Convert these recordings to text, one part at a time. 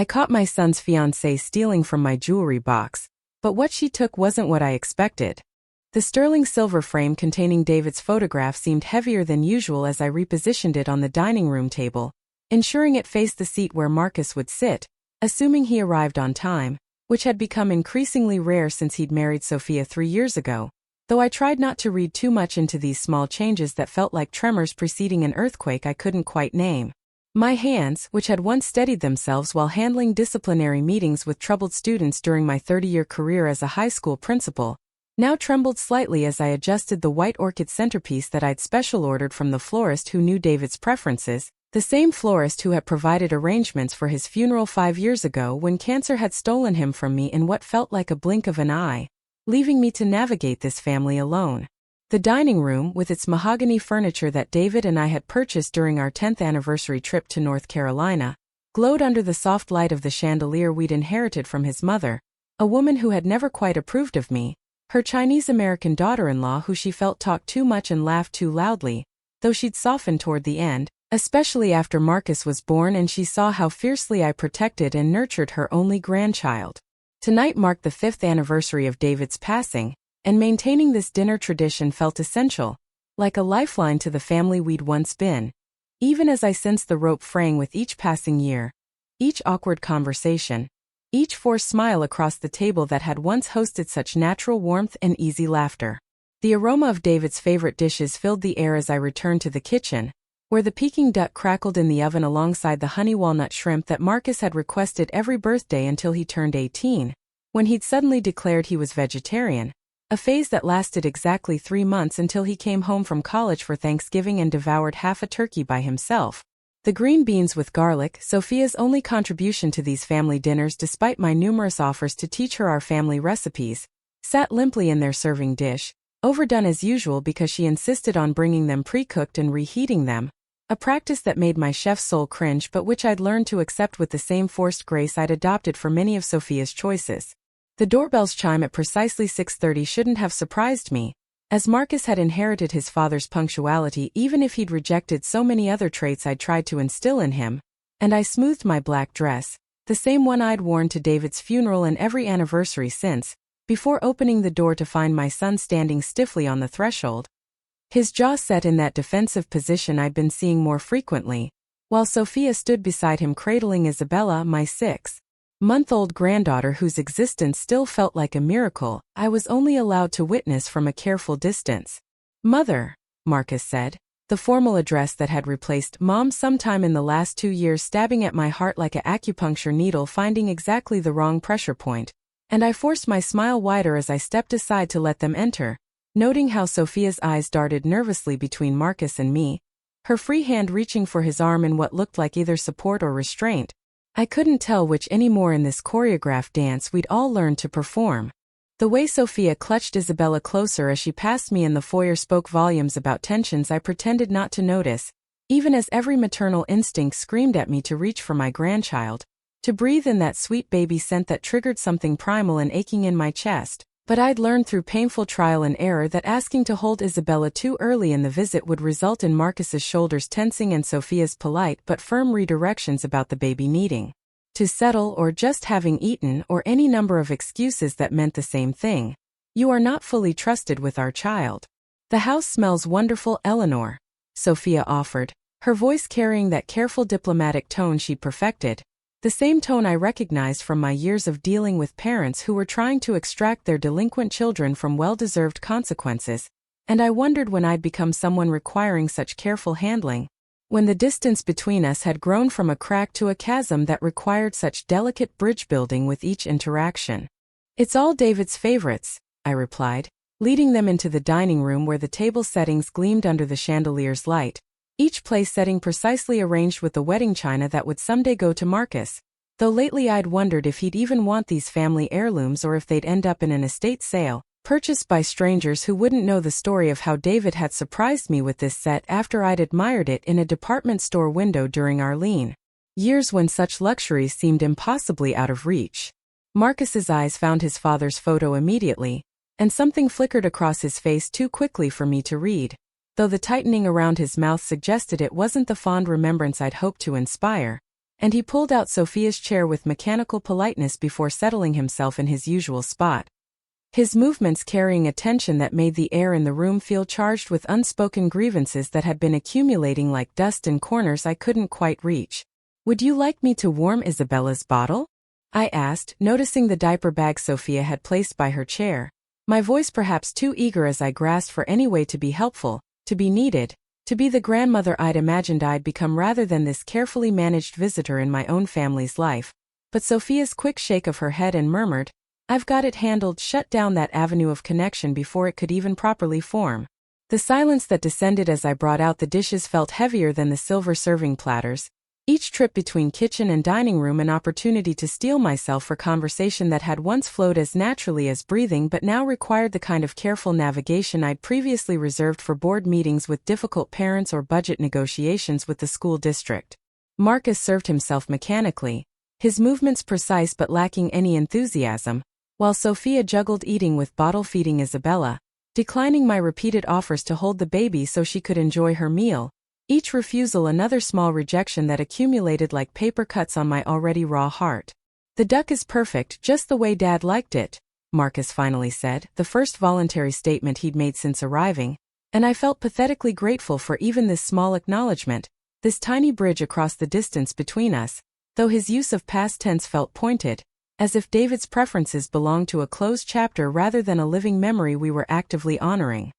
I caught my son's fiancée stealing from my jewelry box, but what she took wasn't what I expected. The sterling silver frame containing David's photograph seemed heavier than usual as I repositioned it on the dining room table, ensuring it faced the seat where Marcus would sit, assuming he arrived on time, which had become increasingly rare since he'd married Sophia 3 years ago, though I tried not to read too much into these small changes that felt like tremors preceding an earthquake I couldn't quite name. My hands, which had once steadied themselves while handling disciplinary meetings with troubled students during my 30-year career as a high school principal, now trembled slightly as I adjusted the white orchid centerpiece that I'd special ordered from the florist who knew David's preferences, the same florist who had provided arrangements for his funeral 5 years ago when cancer had stolen him from me in what felt like a blink of an eye, leaving me to navigate this family alone. The dining room, with its mahogany furniture that David and I had purchased during our 10th anniversary trip to North Carolina, glowed under the soft light of the chandelier we'd inherited from his mother, a woman who had never quite approved of me, her Chinese-American daughter-in-law who she felt talked too much and laughed too loudly, though she'd softened toward the end, especially after Marcus was born and she saw how fiercely I protected and nurtured her only grandchild. Tonight marked the 5th anniversary of David's passing, and maintaining this dinner tradition felt essential, like a lifeline to the family we'd once been. Even as I sensed the rope fraying with each passing year, each awkward conversation, each forced smile across the table that had once hosted such natural warmth and easy laughter. The aroma of David's favorite dishes filled the air as I returned to the kitchen, where the Peking duck crackled in the oven alongside the honey walnut shrimp that Marcus had requested every birthday until he turned 18, when he'd suddenly declared he was vegetarian. A phase that lasted exactly 3 months until he came home from college for Thanksgiving and devoured half a turkey by himself. The green beans with garlic, Sophia's only contribution to these family dinners despite my numerous offers to teach her our family recipes, sat limply in their serving dish, overdone as usual because she insisted on bringing them pre-cooked and reheating them, a practice that made my chef's soul cringe but which I'd learned to accept with the same forced grace I'd adopted for many of Sophia's choices. The doorbell's chime at precisely 6:30 shouldn't have surprised me, as Marcus had inherited his father's punctuality even if he'd rejected so many other traits I'd tried to instill in him, and I smoothed my black dress, the same one I'd worn to David's funeral and every anniversary since, before opening the door to find my son standing stiffly on the threshold, his jaw set in that defensive position I'd been seeing more frequently, while Sophia stood beside him cradling Isabella, my 6-month-old granddaughter whose existence still felt like a miracle I was only allowed to witness from a careful distance. "Mother," Marcus said, the formal address that had replaced Mom sometime in the last 2 years stabbing at my heart like an acupuncture needle finding exactly the wrong pressure point, and I forced my smile wider as I stepped aside to let them enter, noting how Sophia's eyes darted nervously between Marcus and me, her free hand reaching for his arm in what looked like either support or restraint. I couldn't tell which anymore in this choreographed dance we'd all learned to perform. The way Sophia clutched Isabella closer as she passed me in the foyer spoke volumes about tensions I pretended not to notice, even as every maternal instinct screamed at me to reach for my grandchild, to breathe in that sweet baby scent that triggered something primal and aching in my chest. But I'd learned through painful trial and error that asking to hold Isabella too early in the visit would result in Marcus's shoulders tensing and Sophia's polite but firm redirections about the baby needing to settle or just having eaten or any number of excuses that meant the same thing. "You are not fully trusted with our child. The house smells wonderful, Eleanor," Sophia offered, her voice carrying that careful diplomatic tone she'd perfected, the same tone I recognized from my years of dealing with parents who were trying to extract their delinquent children from well-deserved consequences, and I wondered when I'd become someone requiring such careful handling, when the distance between us had grown from a crack to a chasm that required such delicate bridge building with each interaction. "It's all David's favorites," I replied, leading them into the dining room where the table settings gleamed under the chandelier's light, each place setting precisely arranged with the wedding china that would someday go to Marcus, though lately I'd wondered if he'd even want these family heirlooms or if they'd end up in an estate sale, purchased by strangers who wouldn't know the story of how David had surprised me with this set after I'd admired it in a department store window during our lean years when such luxuries seemed impossibly out of reach. Marcus's eyes found his father's photo immediately, and something flickered across his face too quickly for me to read, though the tightening around his mouth suggested it wasn't the fond remembrance I'd hoped to inspire, and he pulled out Sophia's chair with mechanical politeness before settling himself in his usual spot. His movements carrying a tension that made the air in the room feel charged with unspoken grievances that had been accumulating like dust in corners I couldn't quite reach. "Would you like me to warm Isabella's bottle?" I asked, noticing the diaper bag Sophia had placed by her chair, my voice perhaps too eager as I grasped for any way to be helpful, to be needed, to be the grandmother I'd imagined I'd become rather than this carefully managed visitor in my own family's life. But Sophia's quick shake of her head and murmured, "I've got it handled," shut down that avenue of connection before it could even properly form. The silence that descended as I brought out the dishes felt heavier than the silver serving platters, each trip between kitchen and dining room an opportunity to steel myself for conversation that had once flowed as naturally as breathing but now required the kind of careful navigation I'd previously reserved for board meetings with difficult parents or budget negotiations with the school district. Marcus served himself mechanically, his movements precise but lacking any enthusiasm, while Sophia juggled eating with bottle-feeding Isabella, declining my repeated offers to hold the baby so she could enjoy her meal, each refusal another small rejection that accumulated like paper cuts on my already raw heart. "The duck is perfect, just the way Dad liked it," Marcus finally said, the first voluntary statement he'd made since arriving, and I felt pathetically grateful for even this small acknowledgement, this tiny bridge across the distance between us, though his use of past tense felt pointed, as if David's preferences belonged to a closed chapter rather than a living memory we were actively honoring.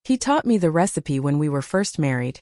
"He taught me the recipe when we were first married,"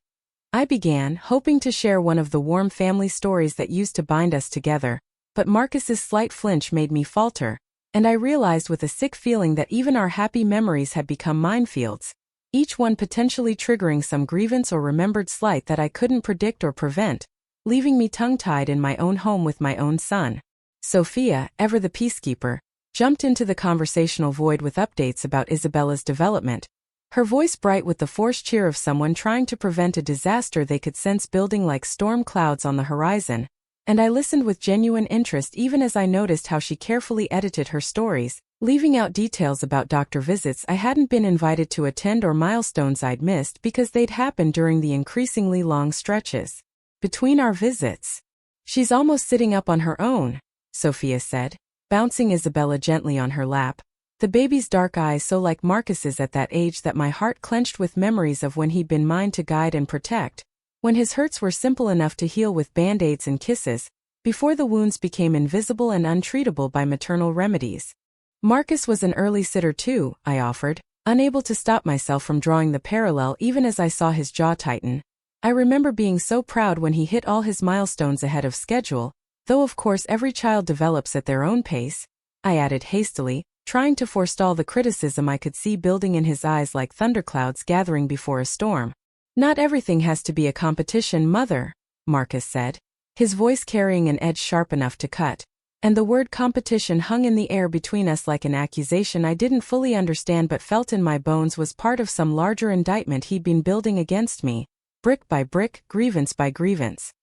I began, hoping to share one of the warm family stories that used to bind us together, but Marcus's slight flinch made me falter, and I realized with a sick feeling that even our happy memories had become minefields, each one potentially triggering some grievance or remembered slight that I couldn't predict or prevent, leaving me tongue-tied in my own home with my own son. Sophia, ever the peacekeeper, jumped into the conversational void with updates about Isabella's development, her voice bright with the forced cheer of someone trying to prevent a disaster they could sense building like storm clouds on the horizon, and I listened with genuine interest even as I noticed how she carefully edited her stories, leaving out details about doctor visits I hadn't been invited to attend or milestones I'd missed because they'd happened during the increasingly long stretches between our visits. "She's almost sitting up on her own," Sophia said, bouncing Isabella gently on her lap, the baby's dark eyes so like Marcus's at that age that my heart clenched with memories of when he'd been mine to guide and protect, when his hurts were simple enough to heal with band-aids and kisses, before the wounds became invisible and untreatable by maternal remedies. "Marcus was an early sitter too," I offered, unable to stop myself from drawing the parallel even as I saw his jaw tighten. "I remember being so proud when he hit all his milestones ahead of schedule, though of course every child develops at their own pace," I added hastily, trying to forestall the criticism I could see building in his eyes like thunderclouds gathering before a storm. "Not everything has to be a competition, Mother," Marcus said, his voice carrying an edge sharp enough to cut, and the word competition hung in the air between us like an accusation I didn't fully understand but felt in my bones was part of some larger indictment he'd been building against me, brick by brick, grievance by grievance.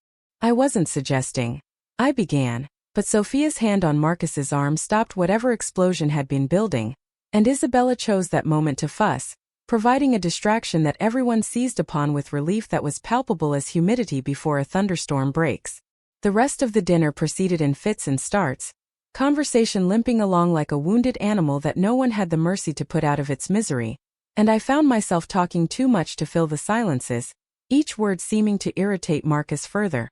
"I wasn't suggesting," I began, but Sophia's hand on Marcus's arm stopped whatever explosion had been building, and Isabella chose that moment to fuss, providing a distraction that everyone seized upon with relief that was palpable as humidity before a thunderstorm breaks. The rest of the dinner proceeded in fits and starts, conversation limping along like a wounded animal that no one had the mercy to put out of its misery, and I found myself talking too much to fill the silences, each word seeming to irritate Marcus further.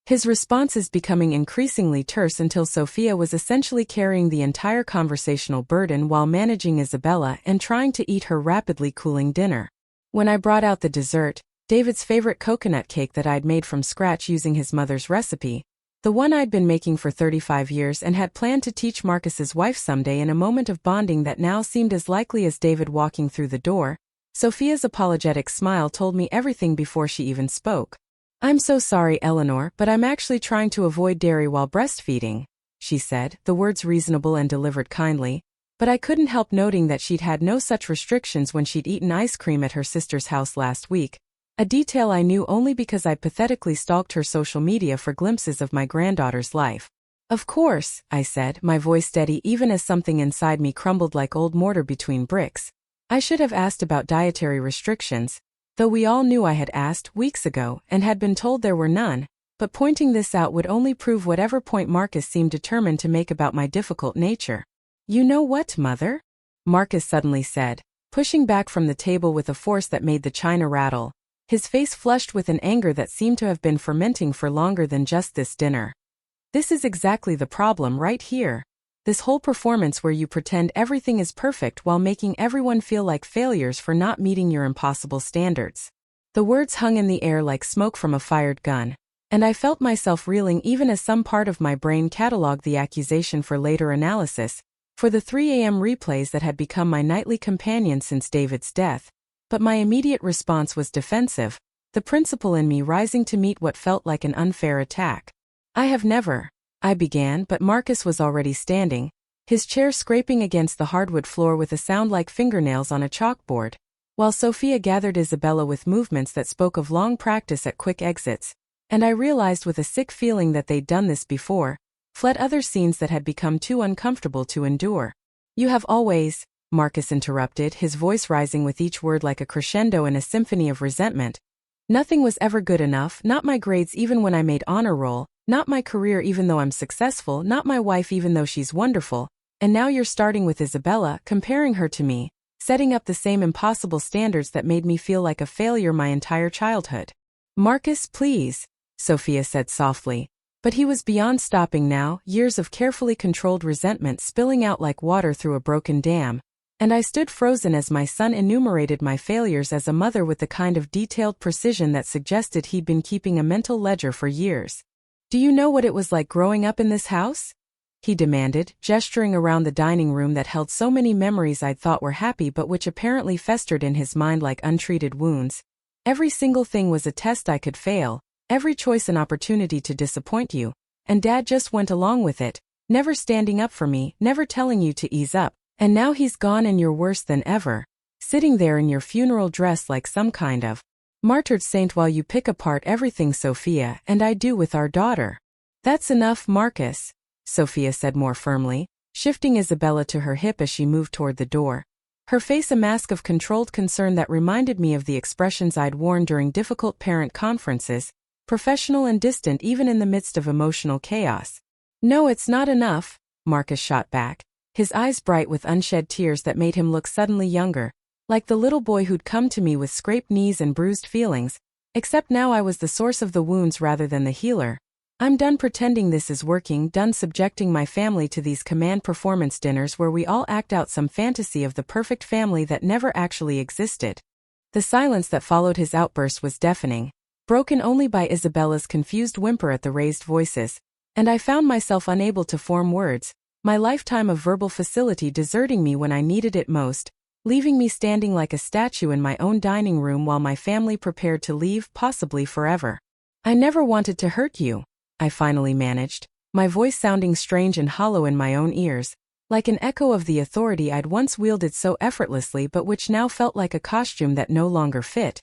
His responses becoming increasingly terse until Sophia was essentially carrying the entire conversational burden while managing Isabella and trying to eat her rapidly cooling dinner. When I brought out the dessert, David's favorite coconut cake that I'd made from scratch using his mother's recipe, the one I'd been making for 35 years and had planned to teach Marcus's wife someday in a moment of bonding that now seemed as likely as David walking through the door, Sophia's apologetic smile told me everything before she even spoke. "I'm so sorry, Eleanor, but I'm actually trying to avoid dairy while breastfeeding," she said, the words reasonable and delivered kindly, but I couldn't help noting that she'd had no such restrictions when she'd eaten ice cream at her sister's house last week, a detail I knew only because I pathetically stalked her social media for glimpses of my granddaughter's life. "Of course," I said, my voice steady even as something inside me crumbled like old mortar between bricks. I should have asked about dietary restrictions, though we all knew I had asked weeks ago and had been told there were none, but pointing this out would only prove whatever point Marcus seemed determined to make about my difficult nature. "You know what, Mother?" Marcus suddenly said, pushing back from the table with a force that made the china rattle, his face flushed with an anger that seemed to have been fermenting for longer than just this dinner. "This is exactly the problem right here. This whole performance where you pretend everything is perfect while making everyone feel like failures for not meeting your impossible standards." The words hung in the air like smoke from a fired gun, and I felt myself reeling even as some part of my brain catalogued the accusation for later analysis, for the 3 a.m. replays that had become my nightly companion since David's death. But my immediate response was defensive, the principal in me rising to meet what felt like an unfair attack. "I have never," I began, but Marcus was already standing, his chair scraping against the hardwood floor with a sound like fingernails on a chalkboard, while Sophia gathered Isabella with movements that spoke of long practice at quick exits, and I realized with a sick feeling that they'd done this before, fled other scenes that had become too uncomfortable to endure. "You have always," Marcus interrupted, his voice rising with each word like a crescendo in a symphony of resentment. "Nothing was ever good enough, not my grades even when I made honor roll, not my career even though I'm successful, not my wife even though she's wonderful, and now you're starting with Isabella, comparing her to me, setting up the same impossible standards that made me feel like a failure my entire childhood." "Marcus, please," Sophia said softly, but he was beyond stopping now, years of carefully controlled resentment spilling out like water through a broken dam, and I stood frozen as my son enumerated my failures as a mother with the kind of detailed precision that suggested he'd been keeping a mental ledger for years. "Do you know what it was like growing up in this house?" he demanded, gesturing around the dining room that held so many memories I'd thought were happy but which apparently festered in his mind like untreated wounds. "Every single thing was a test I could fail, every choice an opportunity to disappoint you, and Dad just went along with it, never standing up for me, never telling you to ease up, and now he's gone and you're worse than ever, sitting there in your funeral dress like some kind of martyred saint while you pick apart everything Sophia and I do with our daughter." "That's enough, Marcus," Sophia said more firmly, shifting Isabella to her hip as she moved toward the door, her face a mask of controlled concern that reminded me of the expressions I'd worn during difficult parent conferences, professional and distant even in the midst of emotional chaos. "No, it's not enough," Marcus shot back, his eyes bright with unshed tears that made him look suddenly younger, like the little boy who'd come to me with scraped knees and bruised feelings, except now I was the source of the wounds rather than the healer. "I'm done pretending this is working, done subjecting my family to these command performance dinners where we all act out some fantasy of the perfect family that never actually existed." The silence that followed his outburst was deafening, broken only by Isabella's confused whimper at the raised voices, and I found myself unable to form words, my lifetime of verbal facility deserting me when I needed it most, leaving me standing like a statue in my own dining room while my family prepared to leave, possibly forever. "I never wanted to hurt you," I finally managed, my voice sounding strange and hollow in my own ears, like an echo of the authority I'd once wielded so effortlessly but which now felt like a costume that no longer fit.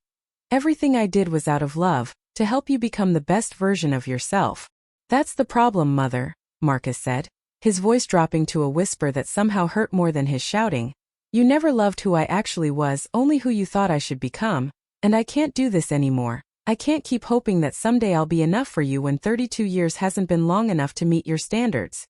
"Everything I did was out of love, to help you become the best version of yourself." "That's the problem, Mother," Marcus said, his voice dropping to a whisper that somehow hurt more than his shouting. "You never loved who I actually was, only who you thought I should become, and I can't do this anymore. I can't keep hoping that someday I'll be enough for you when 32 years hasn't been long enough to meet your standards."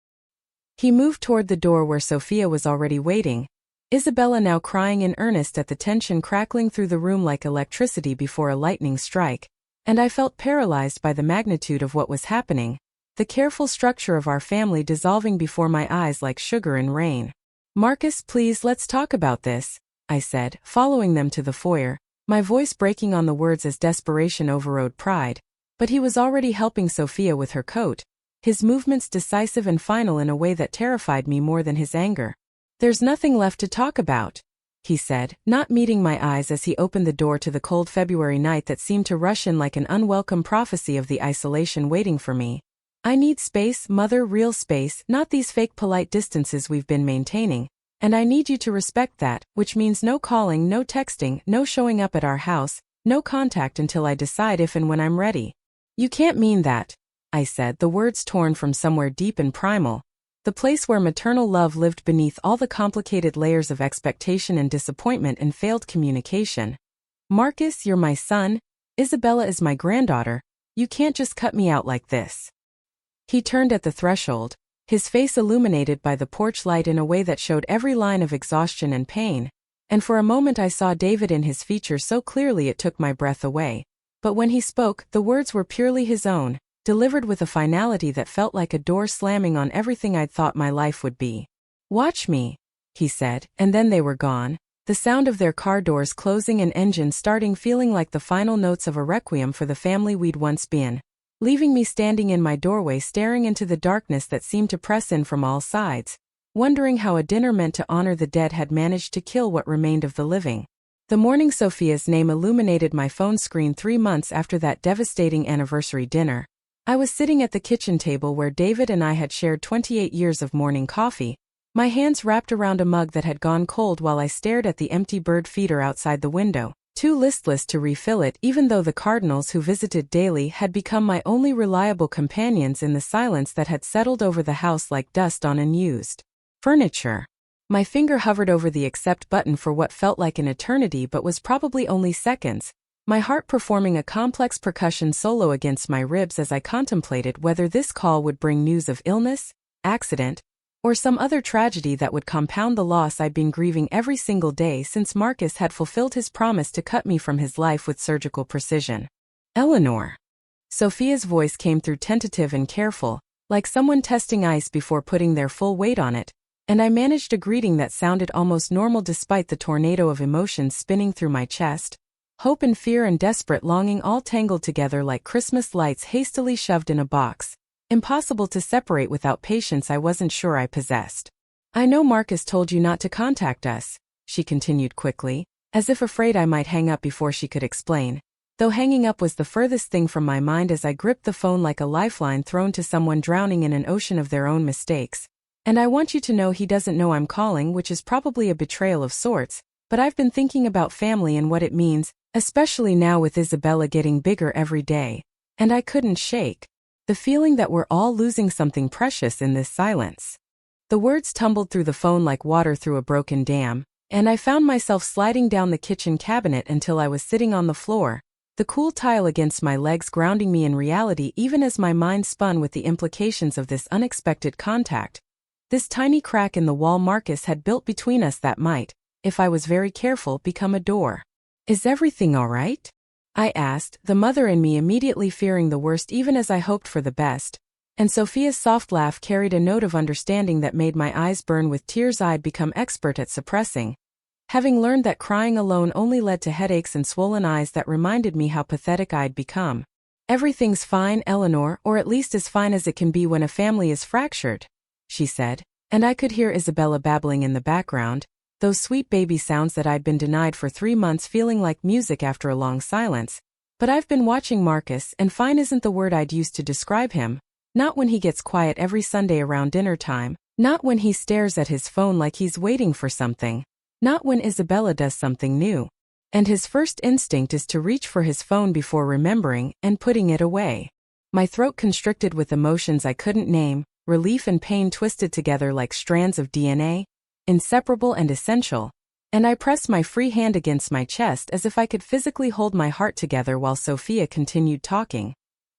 He moved toward the door where Sophia was already waiting, Isabella now crying in earnest at the tension crackling through the room like electricity before a lightning strike, and I felt paralyzed by the magnitude of what was happening, the careful structure of our family dissolving before my eyes like sugar in rain. "Marcus, please, let's talk about this," I said, following them to the foyer, my voice breaking on the words as desperation overrode pride, but he was already helping Sophia with her coat, his movements decisive and final in a way that terrified me more than his anger. "There's nothing left to talk about," he said, not meeting my eyes as he opened the door to the cold February night that seemed to rush in like an unwelcome prophecy of the isolation waiting for me. "I need space, Mother, real space, not these fake polite distances we've been maintaining. And I need you to respect that, which means no calling, no texting, no showing up at our house, no contact until I decide if and when I'm ready." "You can't mean that," I said, the words torn from somewhere deep and primal, the place where maternal love lived beneath all the complicated layers of expectation and disappointment and failed communication. "Marcus, you're my son, Isabella is my granddaughter, You can't just cut me out like this. He turned at the threshold, his face illuminated by the porch light in a way that showed every line of exhaustion and pain, and for a moment I saw David in his features so clearly it took my breath away. But when he spoke, the words were purely his own, delivered with a finality that felt like a door slamming on everything I'd thought my life would be. "Watch me," he said, and then they were gone, the sound of their car doors closing and engine starting feeling like the final notes of a requiem for the family we'd once been, leaving me standing in my doorway staring into the darkness that seemed to press in from all sides, wondering how a dinner meant to honor the dead had managed to kill what remained of the living. The morning Sophia's name illuminated my phone screen 3 months after that devastating anniversary dinner. I was sitting at the kitchen table where David and I had shared 28 years of morning coffee, my hands wrapped around a mug that had gone cold while I stared at the empty bird feeder outside the window, too listless to refill it even though the cardinals who visited daily had become my only reliable companions in the silence that had settled over the house like dust on unused furniture. My finger hovered over the accept button for what felt like an eternity but was probably only seconds, my heart performing a complex percussion solo against my ribs as I contemplated whether this call would bring news of illness, accident, or some other tragedy that would compound the loss I'd been grieving every single day since Marcus had fulfilled his promise to cut me from his life with surgical precision. "Eleanor." Sophia's voice came through tentative and careful, like someone testing ice before putting their full weight on it, and I managed a greeting that sounded almost normal despite the tornado of emotions spinning through my chest, hope and fear and desperate longing all tangled together like Christmas lights hastily shoved in a box, impossible to separate without patience I wasn't sure I possessed. "I know Marcus told you not to contact us," she continued quickly, as if afraid I might hang up before she could explain, though hanging up was the furthest thing from my mind as I gripped the phone like a lifeline thrown to someone drowning in an ocean of their own mistakes. "And I want you to know he doesn't know I'm calling, which is probably a betrayal of sorts, but I've been thinking about family and what it means, especially now with Isabella getting bigger every day, and I couldn't shake the feeling that we're all losing something precious in this silence." The words tumbled through the phone like water through a broken dam, and I found myself sliding down the kitchen cabinet until I was sitting on the floor, the cool tile against my legs grounding me in reality even as my mind spun with the implications of this unexpected contact. This tiny crack in the wall Marcus had built between us that might, if I was very careful, become a door. "Is everything all right?" I asked, the mother in me immediately fearing the worst even as I hoped for the best, and Sophia's soft laugh carried a note of understanding that made my eyes burn with tears I'd become expert at suppressing, having learned that crying alone only led to headaches and swollen eyes that reminded me how pathetic I'd become. "Everything's fine, Eleanor, or at least as fine as it can be when a family is fractured," she said, and I could hear Isabella babbling in the background, those sweet baby sounds that I'd been denied for 3 months feeling like music after a long silence. "But I've been watching Marcus, and fine isn't the word I'd use to describe him. Not when he gets quiet every Sunday around dinner time, not when he stares at his phone like he's waiting for something, not when Isabella does something new, and his first instinct is to reach for his phone before remembering and putting it away." My throat constricted with emotions I couldn't name, relief and pain twisted together like strands of DNA, inseparable and essential, and I pressed my free hand against my chest as if I could physically hold my heart together while Sophia continued talking,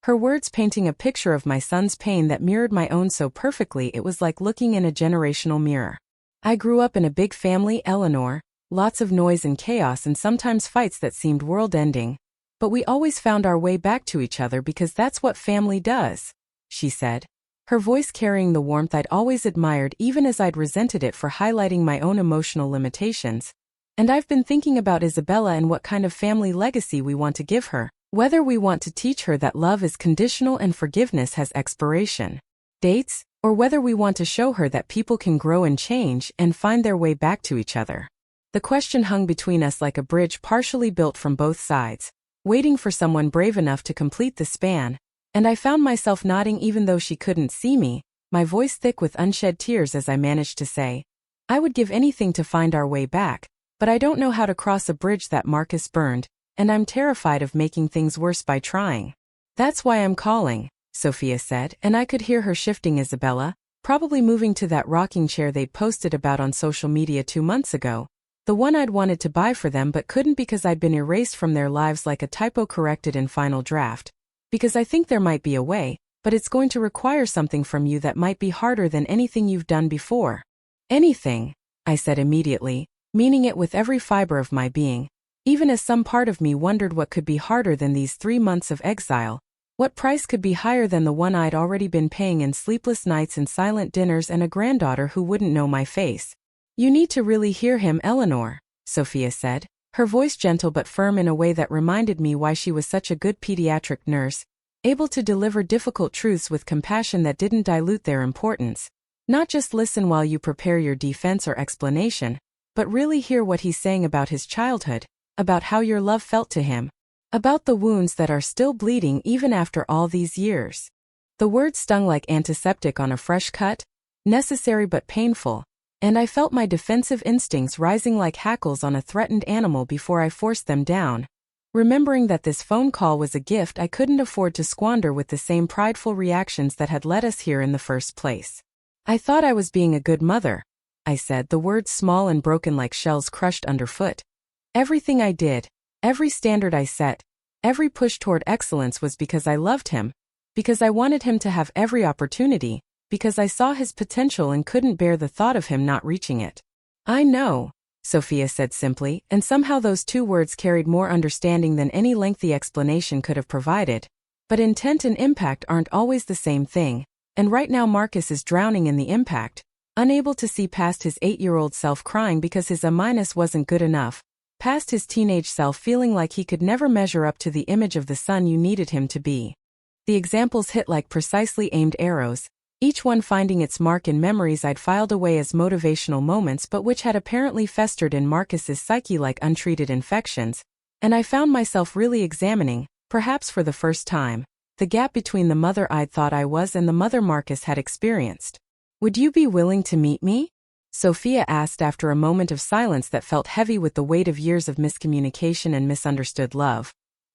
her words painting a picture of my son's pain that mirrored my own so perfectly it was like looking in a generational mirror. "I grew up in a big family, Eleanor, lots of noise and chaos and sometimes fights that seemed world-ending, but we always found our way back to each other because that's what family does," she said, her voice carrying the warmth I'd always admired even as I'd resented it for highlighting my own emotional limitations. "And I've been thinking about Isabella and what kind of family legacy we want to give her, whether we want to teach her that love is conditional and forgiveness has expiration dates, or whether we want to show her that people can grow and change and find their way back to each other." The question hung between us like a bridge partially built from both sides, waiting for someone brave enough to complete the span, and I found myself nodding even though she couldn't see me, my voice thick with unshed tears as I managed to say, "I would give anything to find our way back, but I don't know how to cross a bridge that Marcus burned, and I'm terrified of making things worse by trying. That's why I'm calling," Sophia said, and I could hear her shifting Isabella, probably moving to that rocking chair they'd posted about on social media 2 months ago, the one I'd wanted to buy for them but couldn't because I'd been erased from their lives like a typo corrected in Final Draft. Because I think there might be a way, but it's going to require something from you that might be harder than anything you've done before. Anything, I said immediately, meaning it with every fiber of my being, even as some part of me wondered what could be harder than these 3 months of exile. What price could be higher than the one I'd already been paying in sleepless nights and silent dinners and a granddaughter who wouldn't know my face? You need to really hear him, Eleanor, Sophia said, her voice gentle but firm in a way that reminded me why she was such a good pediatric nurse, able to deliver difficult truths with compassion that didn't dilute their importance. Not just listen while you prepare your defense or explanation, but really hear what he's saying about his childhood, about how your love felt to him, about the wounds that are still bleeding even after all these years. The words stung like antiseptic on a fresh cut, necessary but painful, and I felt my defensive instincts rising like hackles on a threatened animal before I forced them down, remembering that this phone call was a gift I couldn't afford to squander with the same prideful reactions that had led us here in the first place. I thought I was being a good mother, I said, the words small and broken like shells crushed underfoot. Everything I did, every standard I set, every push toward excellence was because I loved him, because I wanted him to have every opportunity, because I saw his potential and couldn't bear the thought of him not reaching it. I know, Sophia said simply, and somehow those 2 words carried more understanding than any lengthy explanation could have provided. But intent and impact aren't always the same thing, and right now Marcus is drowning in the impact, unable to see past his 8-year-old self crying because his A- wasn't good enough, past his teenage self feeling like he could never measure up to the image of the son you needed him to be. The examples hit like precisely aimed arrows, each one finding its mark in memories I'd filed away as motivational moments but which had apparently festered in Marcus's psyche like untreated infections, and I found myself really examining, perhaps for the first time, the gap between the mother I'd thought I was and the mother Marcus had experienced. Would you be willing to meet me? Sophia asked after a moment of silence that felt heavy with the weight of years of miscommunication and misunderstood love.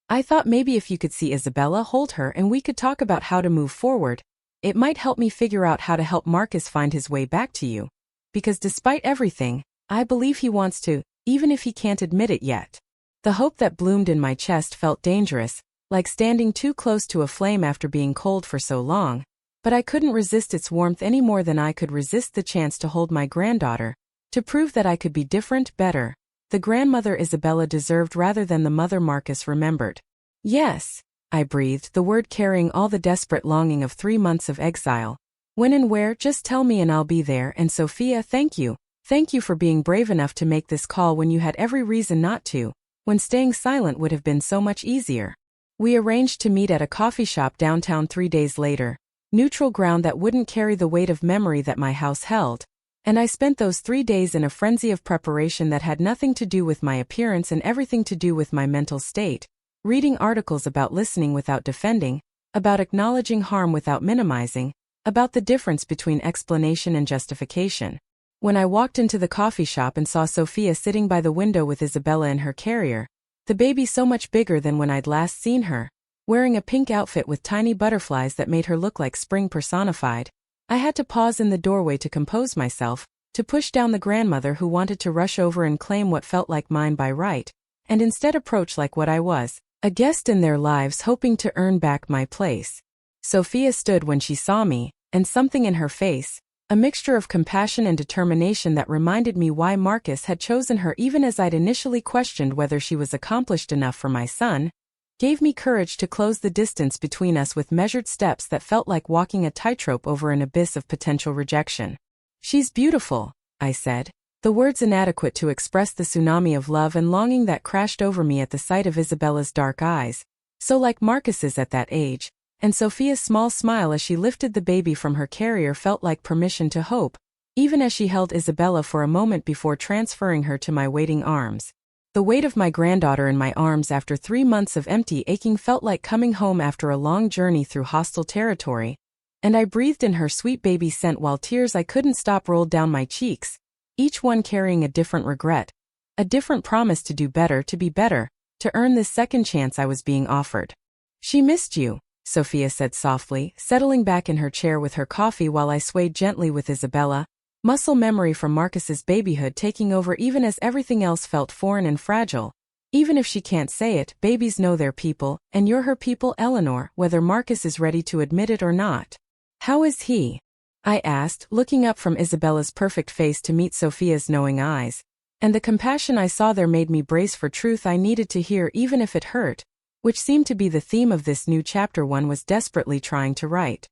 I thought maybe if you could see Isabella, hold her, and we could talk about how to move forward, it might help me figure out how to help Marcus find his way back to you. Because despite everything, I believe he wants to, even if he can't admit it yet. The hope that bloomed in my chest felt dangerous, like standing too close to a flame after being cold for so long. But I couldn't resist its warmth any more than I could resist the chance to hold my granddaughter, to prove that I could be different, better, the grandmother Isabella deserved rather than the mother Marcus remembered. Yes, I breathed, the word carrying all the desperate longing of 3 months of exile. When and where, just tell me and I'll be there. And Sophia, thank you. Thank you for being brave enough to make this call when you had every reason not to, when staying silent would have been so much easier. We arranged to meet at a coffee shop downtown 3 days later. Neutral ground that wouldn't carry the weight of memory that my house held, and I spent those 3 days in a frenzy of preparation that had nothing to do with my appearance and everything to do with my mental state, reading articles about listening without defending, about acknowledging harm without minimizing, about the difference between explanation and justification. When I walked into the coffee shop and saw Sophia sitting by the window with Isabella in her carrier, the baby so much bigger than when I'd last seen her, wearing a pink outfit with tiny butterflies that made her look like spring personified, I had to pause in the doorway to compose myself, to push down the grandmother who wanted to rush over and claim what felt like mine by right, and instead approach like what I was, a guest in their lives hoping to earn back my place. Sophia stood when she saw me, and something in her face, a mixture of compassion and determination that reminded me why Marcus had chosen her even as I'd initially questioned whether she was accomplished enough for my son, gave me courage to close the distance between us with measured steps that felt like walking a tightrope over an abyss of potential rejection. She's beautiful, I said, the words inadequate to express the tsunami of love and longing that crashed over me at the sight of Isabella's dark eyes, so like Marcus's at that age, and Sophia's small smile as she lifted the baby from her carrier felt like permission to hope, even as she held Isabella for a moment before transferring her to my waiting arms. The weight of my granddaughter in my arms after 3 months of empty aching felt like coming home after a long journey through hostile territory, and I breathed in her sweet baby scent while tears I couldn't stop rolled down my cheeks, each one carrying a different regret, a different promise to do better, to be better, to earn this second chance I was being offered. She missed you, Sophia said softly, settling back in her chair with her coffee while I swayed gently with Isabella, muscle memory from Marcus's babyhood taking over even as everything else felt foreign and fragile. Even if she can't say it, babies know their people, and you're her people, Eleanor, whether Marcus is ready to admit it or not. How is he? I asked, looking up from Isabella's perfect face to meet Sophia's knowing eyes. And the compassion I saw there made me brace for truth I needed to hear even if it hurt, which seemed to be the theme of this new chapter one was desperately trying to write.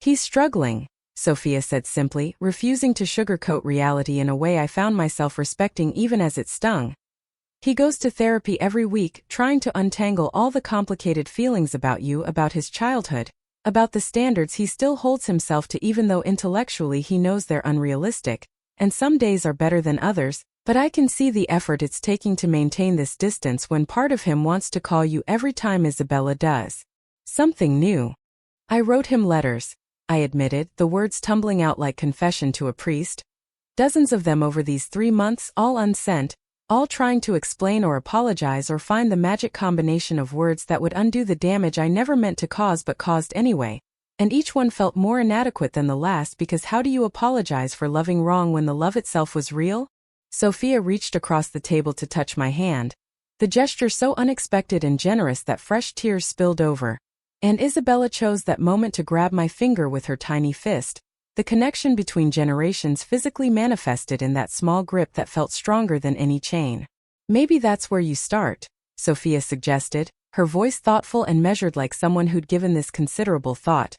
He's struggling, Sophia said simply, refusing to sugarcoat reality in a way I found myself respecting even as it stung. He goes to therapy every week, trying to untangle all the complicated feelings about you, about his childhood, about the standards he still holds himself to even though intellectually he knows they're unrealistic, and some days are better than others, but I can see the effort it's taking to maintain this distance when part of him wants to call you every time Isabella does. Something new. I wrote him letters, I admitted, the words tumbling out like confession to a priest. Dozens of them over these 3 months, all unsent, all trying to explain or apologize or find the magic combination of words that would undo the damage I never meant to cause but caused anyway. And each one felt more inadequate than the last because how do you apologize for loving wrong when the love itself was real? Sophia reached across the table to touch my hand, the gesture so unexpected and generous that fresh tears spilled over. And Isabella chose that moment to grab my finger with her tiny fist. The connection between generations physically manifested in that small grip that felt stronger than any chain. Maybe that's where you start, Sophia suggested, her voice thoughtful and measured like someone who'd given this considerable thought.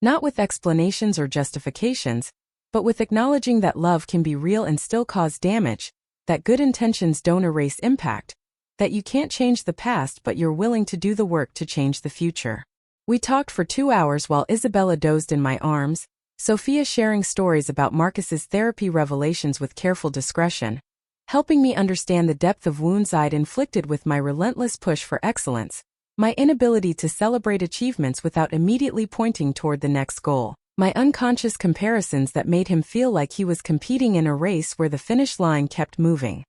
Not with explanations or justifications, but with acknowledging that love can be real and still cause damage, that good intentions don't erase impact, that you can't change the past but you're willing to do the work to change the future. We talked for 2 hours while Isabella dozed in my arms, Sophia sharing stories about Marcus's therapy revelations with careful discretion, helping me understand the depth of wounds I'd inflicted with my relentless push for excellence, my inability to celebrate achievements without immediately pointing toward the next goal, my unconscious comparisons that made him feel like he was competing in a race where the finish line kept moving.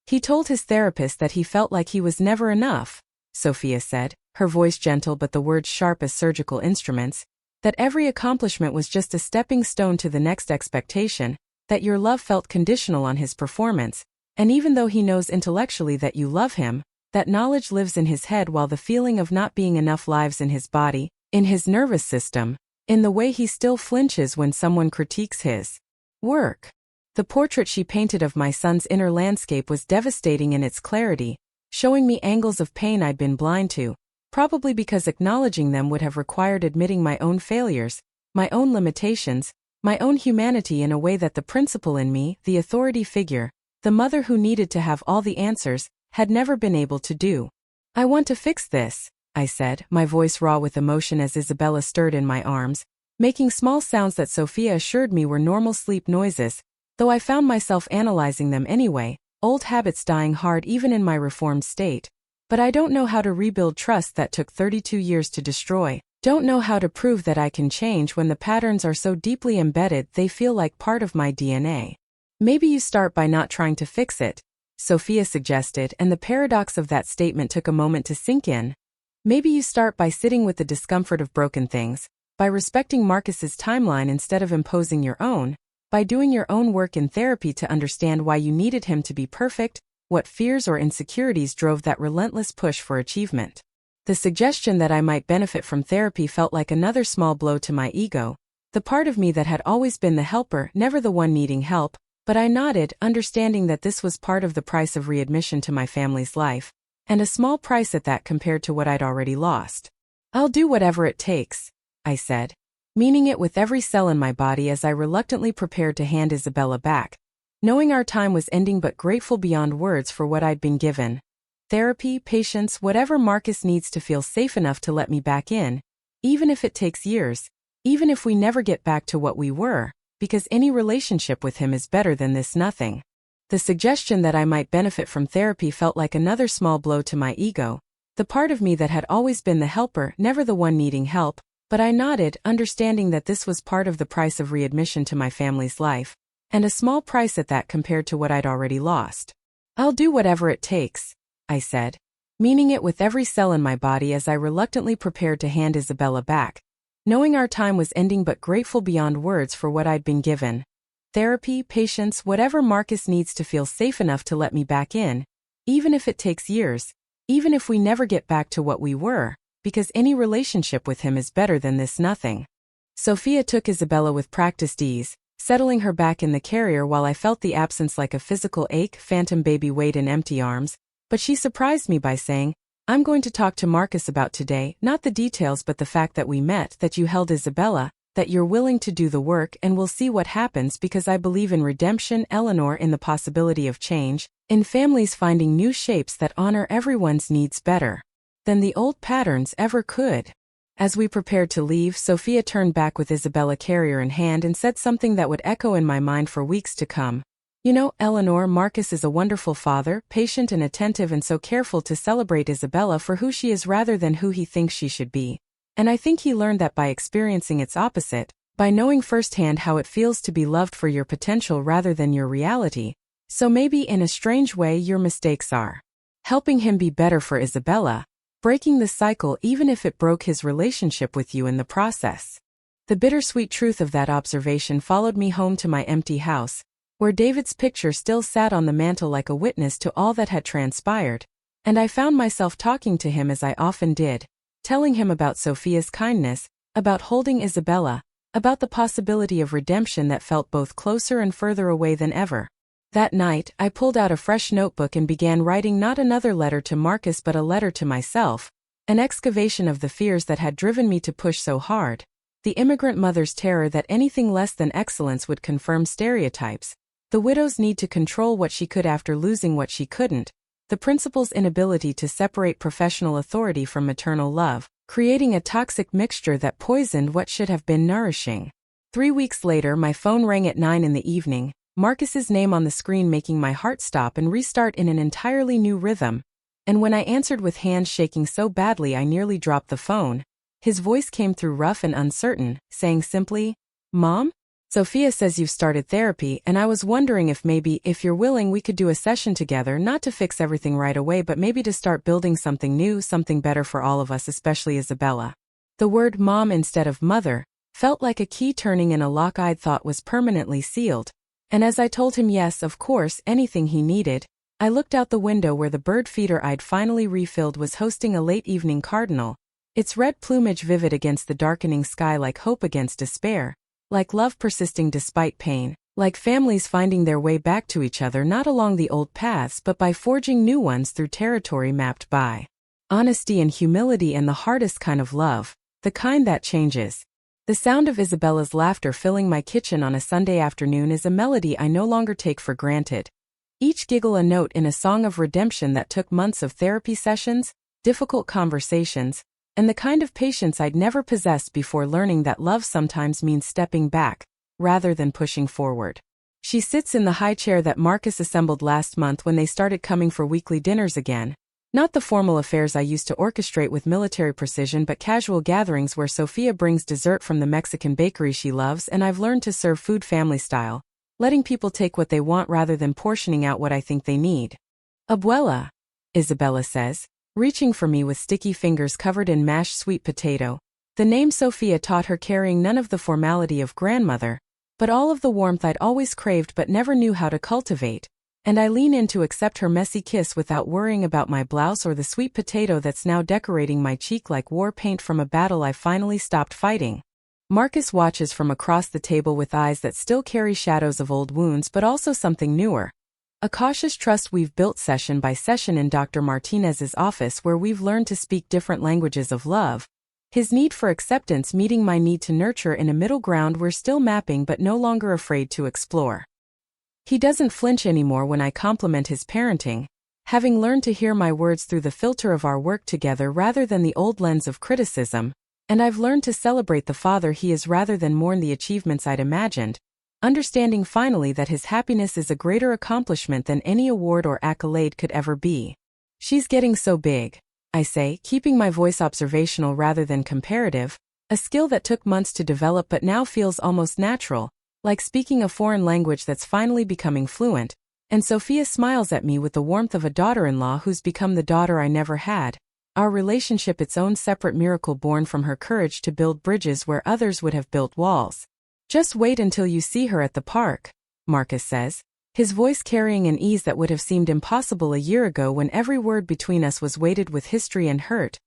He told his therapist that he felt like he was never enough, Sophia said, her voice gentle but the words sharp as surgical instruments, that every accomplishment was just a stepping stone to the next expectation, that your love felt conditional on his performance, and even though he knows intellectually that you love him, that knowledge lives in his head while the feeling of not being enough lives in his body, in his nervous system, in the way he still flinches when someone critiques his work. The portrait she painted of my son's inner landscape was devastating in its clarity, showing me angles of pain I'd been blind to, probably because acknowledging them would have required admitting my own failures, my own limitations, my own humanity in a way that the principal in me, the authority figure, the mother who needed to have all the answers, had never been able to do. I want to fix this, I said, my voice raw with emotion as Isabella stirred in my arms, making small sounds that Sophia assured me were normal sleep noises, though I found myself analyzing them anyway, old habits dying hard even in my reformed state. But I don't know how to rebuild trust that took 32 years to destroy, don't know how to prove that I can change when the patterns are so deeply embedded they feel like part of my DNA. Maybe you start by not trying to fix it, Sophia suggested, and the paradox of that statement took a moment to sink in. Maybe you start by sitting with the discomfort of broken things, by respecting Marcus's timeline instead of imposing your own, by doing your own work in therapy to understand why you needed him to be perfect, what fears or insecurities drove that relentless push for achievement. The suggestion that I might benefit from therapy felt like another small blow to my ego, the part of me that had always been the helper, never the one needing help, but I nodded, understanding that this was part of the price of readmission to my family's life, and a small price at that compared to what I'd already lost. I'll do whatever it takes, I said, meaning it with every cell in my body as I reluctantly prepared to hand Isabella back, knowing our time was ending but grateful beyond words for what I'd been given. Therapy, patience, whatever Marcus needs to feel safe enough to let me back in, even if it takes years, even if we never get back to what we were, because any relationship with him is better than this nothing. The suggestion that I might benefit from therapy felt like another small blow to my ego, the part of me that had always been the helper, never the one needing help, but I nodded, understanding that this was part of the price of readmission to my family's life, and a small price at that compared to what I'd already lost. I'll do whatever it takes, I said, meaning it with every cell in my body as I reluctantly prepared to hand Isabella back, knowing our time was ending but grateful beyond words for what I'd been given. Therapy, patience, whatever Marcus needs to feel safe enough to let me back in, even if it takes years, even if we never get back to what we were, because any relationship with him is better than this nothing. Sophia took Isabella with practiced ease, settling her back in the carrier while I felt the absence like a physical ache, phantom baby weight in empty arms, but she surprised me by saying, "I'm going to talk to Marcus about today, not the details but the fact that we met, that you held Isabella, that you're willing to do the work, and we'll see what happens because I believe in redemption, Eleanor, in the possibility of change, in families finding new shapes that honor everyone's needs better than the old patterns ever could." As we prepared to leave, Sophia turned back with Isabella carrier in hand and said something that would echo in my mind for weeks to come. "You know, Eleanor, Marcus is a wonderful father, patient and attentive and so careful to celebrate Isabella for who she is rather than who he thinks she should be. And I think he learned that by experiencing its opposite, by knowing firsthand how it feels to be loved for your potential rather than your reality. So maybe in a strange way your mistakes are helping him be better for Isabella, breaking the cycle even if it broke his relationship with you in the process." The bittersweet truth of that observation followed me home to my empty house, where David's picture still sat on the mantel like a witness to all that had transpired, and I found myself talking to him as I often did, telling him about Sophia's kindness, about holding Isabella, about the possibility of redemption that felt both closer and further away than ever. That night, I pulled out a fresh notebook and began writing not another letter to Marcus but a letter to myself, an excavation of the fears that had driven me to push so hard, the immigrant mother's terror that anything less than excellence would confirm stereotypes, the widow's need to control what she could after losing what she couldn't, the principal's inability to separate professional authority from maternal love, creating a toxic mixture that poisoned what should have been nourishing. 3 weeks later, my phone rang at 9 in the evening, Marcus's name on the screen making my heart stop and restart in an entirely new rhythm. And when I answered with hands shaking so badly I nearly dropped the phone, his voice came through rough and uncertain, saying simply, "Mom? Sophia says you've started therapy and I was wondering if maybe, if you're willing, we could do a session together, not to fix everything right away but maybe to start building something new, something better for all of us, especially Isabella." The word mom instead of mother felt like a key turning in a lock I'd thought was permanently sealed. And as I told him yes, of course, anything he needed, I looked out the window where the bird feeder I'd finally refilled was hosting a late evening cardinal, its red plumage vivid against the darkening sky like hope against despair, like love persisting despite pain, like families finding their way back to each other not along the old paths but by forging new ones through territory mapped by honesty and humility and the hardest kind of love, the kind that changes. The sound of Isabella's laughter filling my kitchen on a Sunday afternoon is a melody I no longer take for granted. Each giggle a note in a song of redemption that took months of therapy sessions, difficult conversations, and the kind of patience I'd never possessed before learning that love sometimes means stepping back, rather than pushing forward. She sits in the high chair that Marcus assembled last month when they started coming for weekly dinners again. Not the formal affairs I used to orchestrate with military precision but casual gatherings where Sophia brings dessert from the Mexican bakery she loves and I've learned to serve food family style, letting people take what they want rather than portioning out what I think they need. "Abuela," Isabella says, reaching for me with sticky fingers covered in mashed sweet potato. The name Sophia taught her carrying none of the formality of grandmother, but all of the warmth I'd always craved but never knew how to cultivate. And I lean in to accept her messy kiss without worrying about my blouse or the sweet potato that's now decorating my cheek like war paint from a battle I finally stopped fighting. Marcus watches from across the table with eyes that still carry shadows of old wounds but also something newer. A cautious trust we've built session by session in Dr. Martinez's office where we've learned to speak different languages of love. His need for acceptance meeting my need to nurture in a middle ground we're still mapping but no longer afraid to explore. He doesn't flinch anymore when I compliment his parenting, having learned to hear my words through the filter of our work together rather than the old lens of criticism, and I've learned to celebrate the father he is rather than mourn the achievements I'd imagined, understanding finally that his happiness is a greater accomplishment than any award or accolade could ever be. "She's getting so big," I say, keeping my voice observational rather than comparative, a skill that took months to develop but now feels almost natural, like speaking a foreign language that's finally becoming fluent, and Sophia smiles at me with the warmth of a daughter-in-law who's become the daughter I never had, our relationship its own separate miracle born from her courage to build bridges where others would have built walls. "Just wait until you see her at the park," Marcus says, his voice carrying an ease that would have seemed impossible a year ago when every word between us was weighted with history and hurt.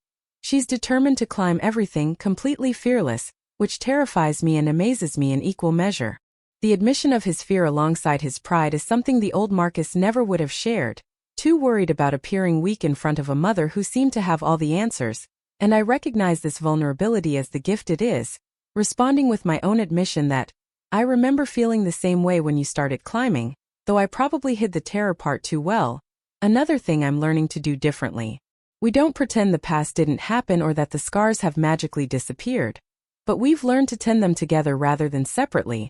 She's determined to climb everything, completely fearless, which terrifies me and amazes me in equal measure. The admission of his fear alongside his pride is something the old Marcus never would have shared, too worried about appearing weak in front of a mother who seemed to have all the answers, and I recognize this vulnerability as the gift it is, responding with my own admission that, I remember feeling the same way when you started climbing, though I probably hid the terror part too well. Another thing I'm learning to do differently. We don't pretend the past didn't happen or that the scars have magically disappeared, but we've learned to tend them together rather than separately,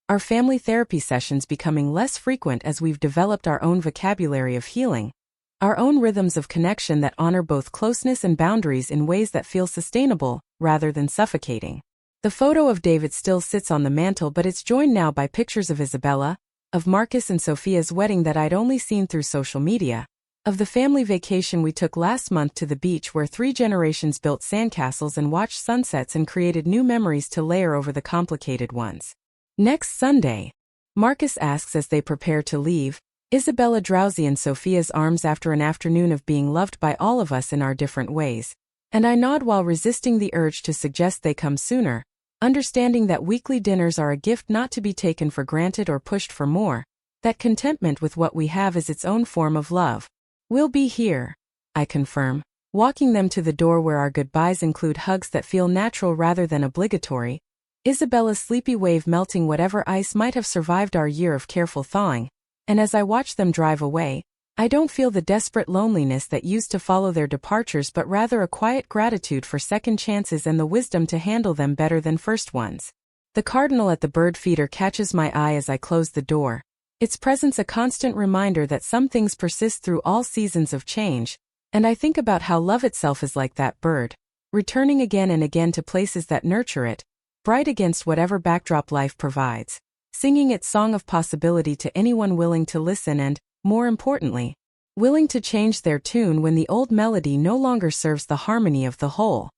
our family therapy sessions becoming less frequent as we've developed our own vocabulary of healing, our own rhythms of connection that honor both closeness and boundaries in ways that feel sustainable, rather than suffocating. The photo of David still sits on the mantle, but it's joined now by pictures of Isabella, of Marcus and Sophia's wedding that I'd only seen through social media, of the family vacation we took last month to the beach where 3 generations built sandcastles and watched sunsets and created new memories to layer over the complicated ones. Next Sunday, Marcus asks as they prepare to leave, Isabella drowsy in Sophia's arms after an afternoon of being loved by all of us in our different ways, and I nod while resisting the urge to suggest they come sooner, understanding that weekly dinners are a gift not to be taken for granted or pushed for more, that contentment with what we have is its own form of love. We'll be here, I confirm, walking them to the door where our goodbyes include hugs that feel natural rather than obligatory, Isabella's sleepy wave melting whatever ice might have survived our year of careful thawing, and as I watch them drive away, I don't feel the desperate loneliness that used to follow their departures but rather a quiet gratitude for second chances and the wisdom to handle them better than first ones. The cardinal at the bird feeder catches my eye as I close the door, its presence a constant reminder that some things persist through all seasons of change, and I think about how love itself is like that bird, returning again and again to places that nurture it, bright against whatever backdrop life provides, singing its song of possibility to anyone willing to listen and, more importantly, willing to change their tune when the old melody no longer serves the harmony of the whole.